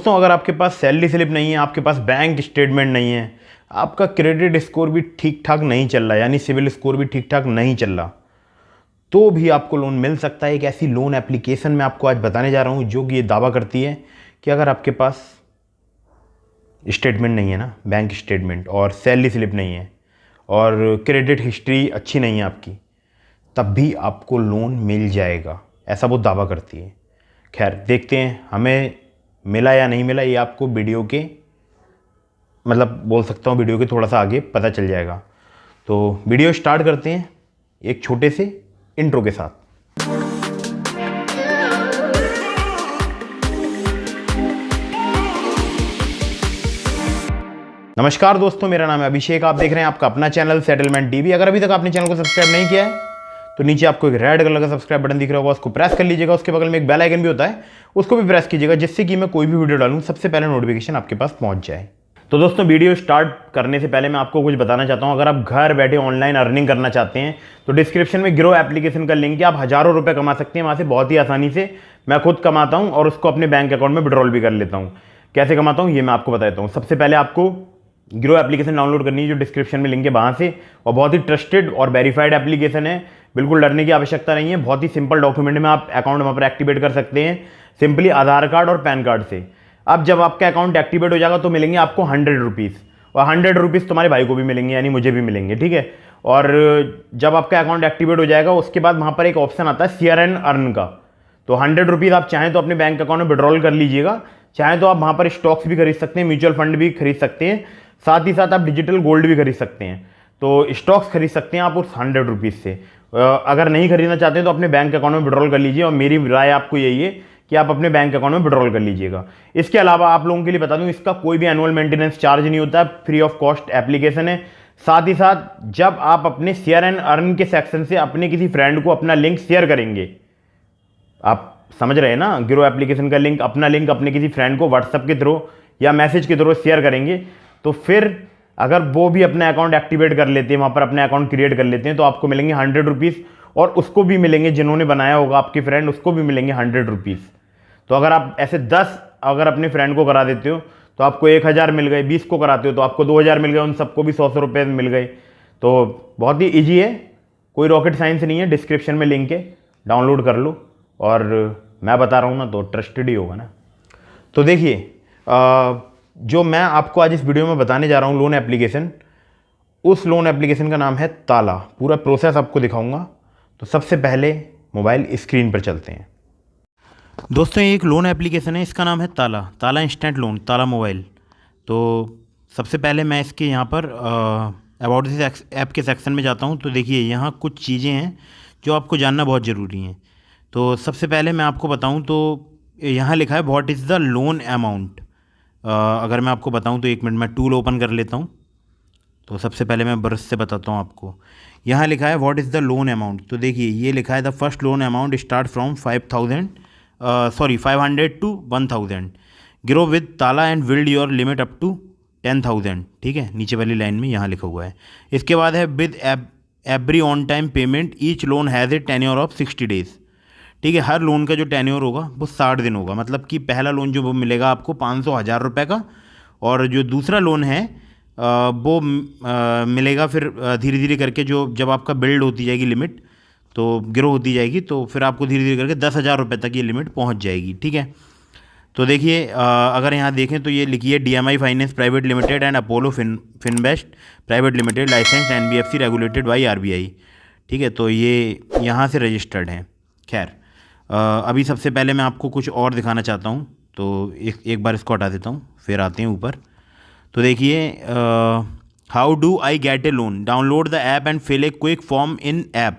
दोस्तों अगर आपके पास सैलरी स्लिप नहीं है, आपके पास बैंक स्टेटमेंट नहीं है, आपका क्रेडिट स्कोर भी ठीक ठाक नहीं चल रहा, यानी सिविल स्कोर भी ठीक ठाक नहीं चल रहा, तो भी आपको लोन मिल सकता है। एक ऐसी लोन एप्लीकेशन मैं आपको आज बताने जा रहा हूँ जो कि ये दावा करती है कि अगर आपके पास स्टेटमेंट नहीं है ना, बैंक स्टेटमेंट, और सैलरी स्लिप नहीं है और क्रेडिट हिस्ट्री अच्छी नहीं है आपकी, तब भी आपको लोन मिल जाएगा, ऐसा वो दावा करती है। खैर देखते हैं हमें मिला या नहीं मिला, ये आपको वीडियो के मतलब बोल सकता हूँ वीडियो के थोड़ा सा आगे पता चल जाएगा। तो वीडियो स्टार्ट करते हैं एक छोटे से इंट्रो के साथ। नमस्कार दोस्तों, मेरा नाम है अभिषेक, आप देख रहे हैं आपका अपना चैनल सेटलमेंट टीवी। अगर अभी तक आपने चैनल को सब्सक्राइब नहीं किया है तो नीचे आपको एक रेड कलर का सब्सक्राइब बटन दिख रहा होगा, उसको प्रेस कर लीजिएगा। उसके बगल में एक बेल आइकन भी होता है, उसको भी प्रेस कीजिएगा, जिससे कि मैं कोई भी वीडियो डालूं सबसे पहले नोटिफिकेशन आपके पास पहुंच जाए। तो दोस्तों वीडियो स्टार्ट करने से पहले मैं आपको कुछ बताना चाहता हूं। अगर आप घर बैठे ऑनलाइन अर्निंग करना चाहते हैं तो डिस्क्रिप्शन में ग्रो एप्लीकेशन का लिंक है, आप हज़ारों रुपये कमा सकते हैं वहाँ से बहुत ही आसानी से। मैं खुद कमाता हूँ और उसको अपने बैंक अकाउंट में विड्रॉल भी कर लेता हूँ। कैसे कमाता हूँ ये मैं आपको बताता हूँ। सबसे पहले आपको ग्रो एप्लीकेशन डाउनलोड करनी है, जो डिस्क्रिप्शन में लिंक है वहाँ से, और बहुत ही ट्रस्टेड और वेरीफाइड एप्लीकेशन है, बिल्कुल डरने की आवश्यकता नहीं है। बहुत ही सिंपल डॉक्यूमेंट में आप अकाउंट वहाँ पर एक्टिवेट कर सकते हैं, सिंपली आधार कार्ड और पैन कार्ड से। अब जब आपका अकाउंट एक्टिवेट हो जाएगा तो मिलेंगे आपको 100 रुपीज़, और 100 रुपीज़ तुम्हारे भाई को भी मिलेंगे, यानी मुझे भी मिलेंगे, ठीक है। और जब आपका अकाउंट एक्टिवेट हो जाएगा उसके बाद वहाँ पर एक ऑप्शन आता है शेयर एंड अर्न का। तो 100 रुपीज़ आप चाहें तो अपने बैंक अकाउंट में विड्रॉल कर लीजिएगा, चाहें तो आप वहाँ पर स्टॉक्स भी खरीद सकते हैं, म्यूचुअल फंड भी खरीद सकते हैं, साथ ही साथ आप डिजिटल गोल्ड भी खरीद सकते हैं। तो स्टॉक्स खरीद सकते हैं आप उस 100 रुपीज़ से। अगर नहीं खरीदना चाहते हैं तो अपने बैंक अकाउंट में विड्रॉल कर लीजिए, और मेरी राय आपको यही है कि आप अपने बैंक अकाउंट में विड्रॉल कर लीजिएगा। इसके अलावा आप लोगों के लिए बता दूं, इसका कोई भी एनुअल मेंटेनेंस चार्ज नहीं होता है, फ्री ऑफ कॉस्ट एप्लीकेशन है। साथ ही साथ जब आप अपने शेयर एंड अर्न के सेक्शन से अपने किसी फ्रेंड को अपना लिंक शेयर करेंगे, आप समझ रहे हैं ना, ग्रो एप्लीकेशन का लिंक, अपना लिंक अपने किसी फ्रेंड को व्हाट्सएप के थ्रू या मैसेज के थ्रू शेयर करेंगे, तो फिर अगर वो भी अपना अकाउंट एक्टिवेट कर लेते हैं, वहाँ पर अपना अकाउंट क्रिएट कर लेते हैं, तो आपको मिलेंगे 100 रुपीज़, और उसको भी मिलेंगे, जिन्होंने बनाया होगा आपके फ्रेंड, उसको भी मिलेंगे 100 रुपीज़। तो अगर आप ऐसे 10 अगर अपने फ्रेंड को करा देते हो तो आपको 1000 मिल गए, 20 को कराते हो तो आपको 2000 मिल गए, उन सबको भी 100 रुपये मिल गए। तो बहुत ही ईजी है, कोई रॉकेट साइंस नहीं है, डिस्क्रिप्शन में लिंक है, डाउनलोड कर लो। और मैं बता रहा हूँ ना तो ट्रस्टेड ही होगा ना। तो देखिए जो मैं आपको आज इस वीडियो में बताने जा रहा हूँ लोन एप्लीकेशन, उस लोन एप्लीकेशन का नाम है ताला। पूरा प्रोसेस आपको दिखाऊंगा। तो सबसे पहले मोबाइल स्क्रीन पर चलते हैं। दोस्तों ये एक लोन एप्लीकेशन है, इसका नाम है ताला, ताला इंस्टेंट लोन, ताला मोबाइल। तो सबसे पहले मैं इसके यहाँ पर अबाउट दिस ऐप के सेक्शन में जाता हूँ। तो देखिए यहाँ कुछ चीज़ें हैं जो आपको जानना बहुत ज़रूरी हैं। तो सबसे पहले मैं आपको बताऊँ तो यहाँ लिखा है what is the loan amount. अगर मैं आपको बताऊँ तो एक मिनट मैं टूल ओपन कर लेता हूँ। तो सबसे पहले मैं ब्रश से बताता हूँ आपको। यहाँ लिखा है what is the loan amount. तो देखिए ये लिखा है the first loan amount start from 500 to 1000। Grow with Tala and build your limit up to 10,000। ठीक है, नीचे वाली लाइन में यहाँ लिखा हुआ है। इसके बाद है with every on time payment each loan has a tenure of 60 days. ठीक है, हर लोन का जो टेन्योर होगा वो 60 दिन होगा। मतलब कि पहला लोन जो वो मिलेगा आपको 500,000 रुपये का, और जो दूसरा लोन है वो मिलेगा फिर धीरे धीरे करके, जो जब आपका बिल्ड होती जाएगी लिमिट, तो ग्रो होती जाएगी, तो फिर आपको धीरे धीरे करके 10,000 रुपये तक ये लिमिट पहुंच जाएगी। ठीक है, तो देखिए अगर यहाँ देखें तो ये लिखी है DMI finance private limited and Apollo Finvest private limited, licence NBFC regulated by RBI। ठीक है, तो ये यहाँ से रजिस्टर्ड हैं। खैर अभी सबसे पहले मैं आपको कुछ और दिखाना चाहता हूँ, तो एक बार इसको हटा देता हूँ, फिर आते हैं ऊपर। तो देखिए how do I get a loan, download the app and fill a quick form in app,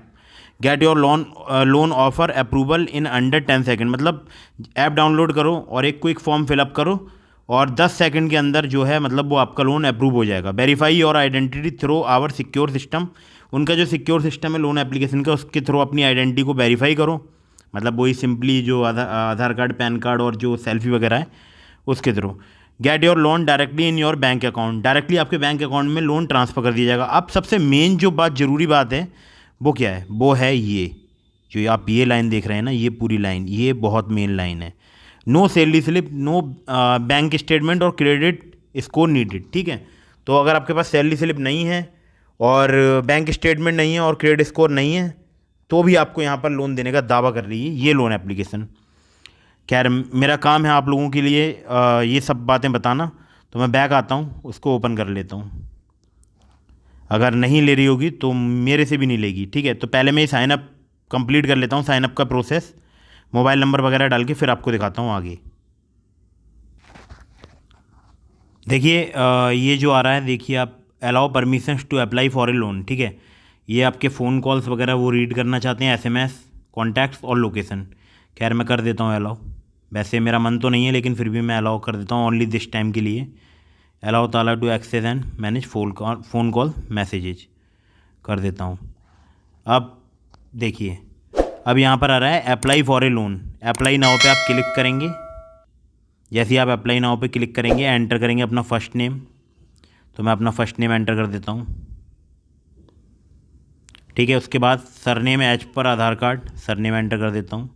get your loan offer approval in under 10 second. मतलब ऐप डाउनलोड करो और एक क्विक फॉर्म फिलअप करो, और 10 सेकंड के अंदर जो है मतलब वो आपका लोन अप्रूव हो जाएगा। Verify your identity through our secure system. उनका जो सिक्योर सिस्टम है लोन एप्लीकेशन का, उसके थ्रू अपनी आइडेंटिटी को वेरीफाई करो। मतलब वही सिंपली जो आधार कार्ड, पैन कार्ड और जो सेल्फी वगैरह है उसके through. Gate your loan directly in your bank account, directly आपके बैंक अकाउंट में लोन ट्रांसफ़र कर दिया जाएगा। अब सबसे मेन जो बात, ज़रूरी बात है वो क्या है, वो है ये जो आप ये लाइन देख रहे हैं ना, ये पूरी लाइन, ये बहुत मेन लाइन है। No salary slip, no bank statement और क्रेडिट स्कोर नीडेड। ठीक है, तो अगर आपके पास सैलरी स्लिप नहीं है और बैंक स्टेटमेंट नहीं है और क्रेडिट स्कोर नहीं है तो भी आपको यहाँ पर लोन देने का दावा कर रही है ये लोन एप्लीकेशन। खैर, मेरा काम है आप लोगों के लिए ये सब बातें बताना, तो मैं बैक आता हूँ, उसको ओपन कर लेता हूँ। अगर नहीं ले रही होगी तो मेरे से भी नहीं लेगी। ठीक है, तो पहले मैं साइन अप कंप्लीट कर लेता हूँ, साइन अप का प्रोसेस, मोबाइल नंबर वगैरह डाल के फिर आपको दिखाता हूँ आगे। देखिए ये जो आ रहा है, देखिए आप allow permissions to apply for a loan. ठीक है, ये आपके फ़ोन कॉल्स वगैरह वो रीड करना चाहते हैं, एसएमएस, कॉन्टैक्ट्स और लोकेशन। खैर मैं कर देता हूँ अलाउ, वैसे मेरा मन तो नहीं है लेकिन फिर भी मैं अलाउ कर देता हूँ ओनली दिस टाइम के लिए। अलाउ ताला to access and manage phone call messages कर देता हूँ। अब देखिए, अब यहाँ पर आ रहा है apply for a loan. Apply now पे आप क्लिक करेंगे। जैसे ही आप अप्लाई नाउ पे क्लिक करेंगे, एंटर करेंगे अपना फ़र्स्ट नेम, तो मैं अपना फ़र्स्ट नेम एंटर कर देता हूँ। ठीक है, उसके बाद सरनेम एज पर आधार कार्ड, सरनेम एंटर कर देता हूँ।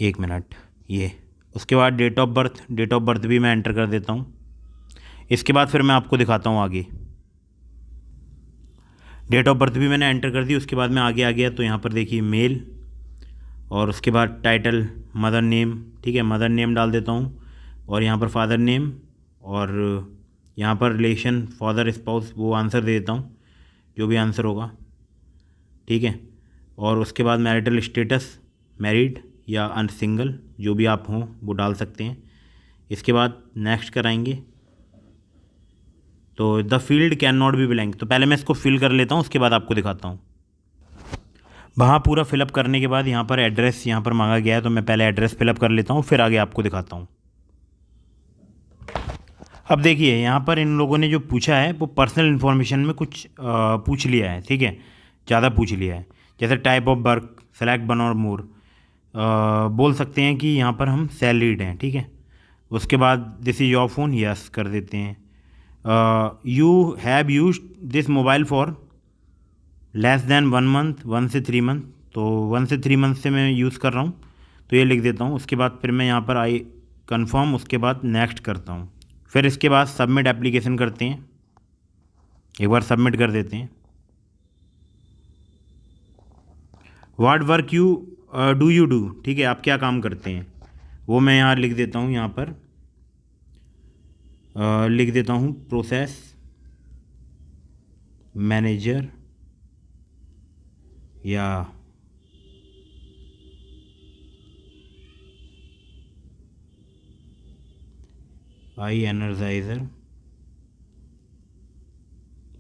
1 मिनट, ये उसके बाद डेट ऑफ बर्थ भी मैं एंटर कर देता हूँ। इसके बाद फिर मैं आपको दिखाता हूँ आगे। डेट ऑफ बर्थ भी मैंने एंटर कर दी, उसके बाद मैं आगे आ गया तो यहाँ पर देखिए मेल, और उसके बाद टाइटल मदर नेम। ठीक है, मदर नेम डाल देता हूँ, और यहाँ पर फादर नेम, और यहाँ पर रिलेशन फादर स्पाउस वो आंसर दे देता हूँ, जो भी आंसर होगा। ठीक है, और उसके बाद मैरिटल स्टेटस, मैरिड या अनसिंगल, जो भी आप हों वो डाल सकते हैं। इसके बाद नेक्स्ट कराएंगे, तो the field can not be blank, तो पहले मैं इसको फिल कर लेता हूँ, उसके बाद आपको दिखाता हूँ। वहाँ पूरा फिलअप करने के बाद यहाँ पर एड्रेस यहाँ पर मांगा गया है, तो मैं पहले एड्रेस फिलअप कर लेता हूँ, फिर आगे आपको दिखाता हूँ। अब देखिए यहाँ पर इन लोगों ने जो पूछा है वो पर्सनल इन्फॉर्मेशन में कुछ पूछ लिया है। ठीक है, ज़्यादा पूछ लिया है, जैसे type of work, select one और मोर। बोल सकते हैं कि यहाँ पर हम सैलरीड हैं। ठीक है, उसके बाद this is your phone, yes कर देते हैं। You have use this mobile for less than 1 month, 1 से 3 मंथ, तो 1 से 3 मंथ से मैं यूज़ कर रहा हूँ, तो ये लिख देता हूँ। उसके बाद फिर मैं यहाँ पर आई कन्फर्म, उसके बाद नेक्स्ट करता हूँ। फिर इसके बाद सबमिट एप्लीकेशन करते हैं, एक बार सबमिट कर देते हैं। What work you do you do, ठीक है, आप क्या काम करते हैं वो मैं यहाँ लिख देता हूँ। यहाँ पर लिख देता हूँ प्रोसेस मैनेजर या आई एनर्जाइजर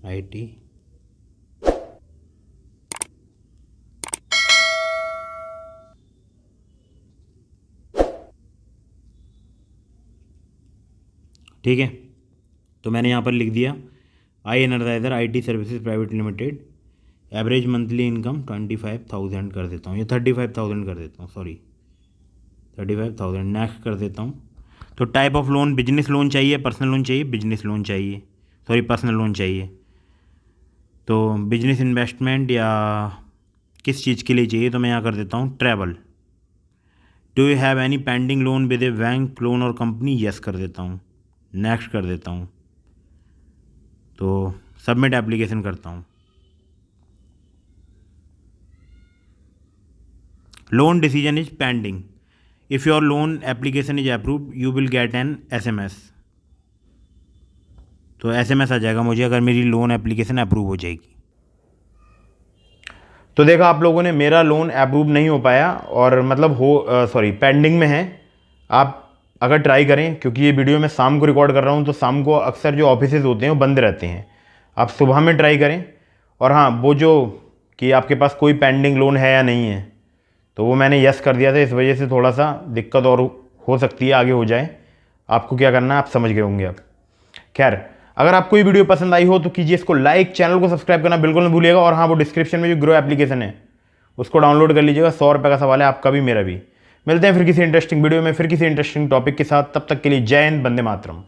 IT। ठीक है, तो मैंने यहाँ पर लिख दिया I Energizer IT services private limited, average monthly income 25,000 कर देता हूँ, या 35,000 कर देता हूँ, सॉरी 35,000। नेक्स्ट कर देता हूँ। तो type of loan, business loan चाहिए, पर्सनल लोन चाहिए, बिजनेस लोन चाहिए, सॉरी पर्सनल लोन चाहिए। तो बिजनेस इन्वेस्टमेंट या किस चीज़ के लिए चाहिए, तो मैं यहाँ कर देता हूँ travel. Do you have any pending loan with A bank, loan और कंपनी, यस कर देता हूँ। नेक्स्ट कर देता हूँ, तो सबमिट एप्लीकेशन करता हूँ। Loan decision is pending, if your loan application is approved you will get an SMS, तो SMS आ जाएगा मुझे अगर मेरी लोन एप्लीकेशन अप्रूव हो जाएगी। तो देखा आप लोगों ने, मेरा लोन अप्रूव नहीं हो पाया, और मतलब पेंडिंग में है। आप अगर ट्राई करें, क्योंकि ये वीडियो मैं शाम को रिकॉर्ड कर रहा हूँ, तो शाम को अक्सर जो ऑफिसेज होते हैं वो बंद रहते हैं। आप सुबह में ट्राई करें। और हाँ, वो जो कि आपके पास कोई पेंडिंग लोन है या नहीं है, तो वो मैंने यस कर दिया था, इस वजह से थोड़ा सा दिक्कत और हो सकती है, आगे हो जाए। आपको क्या करना है आप समझ गए होंगे अब। खैर, अगर आपको ये वीडियो पसंद आई हो तो कीजिए इसको लाइक, चैनल को सब्सक्राइब करना बिल्कुल नहीं भूलिएगा। और हाँ, वो डिस्क्रिप्शन में जो ग्रो एप्लीकेशन है उसको डाउनलोड कर लीजिएगा, 100 रुपये का सवाल है, आपका भी मेरा भी। मिलते हैं फिर किसी इंटरेस्टिंग वीडियो में, फिर किसी इंटरेस्टिंग टॉपिक के साथ। तब तक के लिए जय हिंद, वंदे मातरम।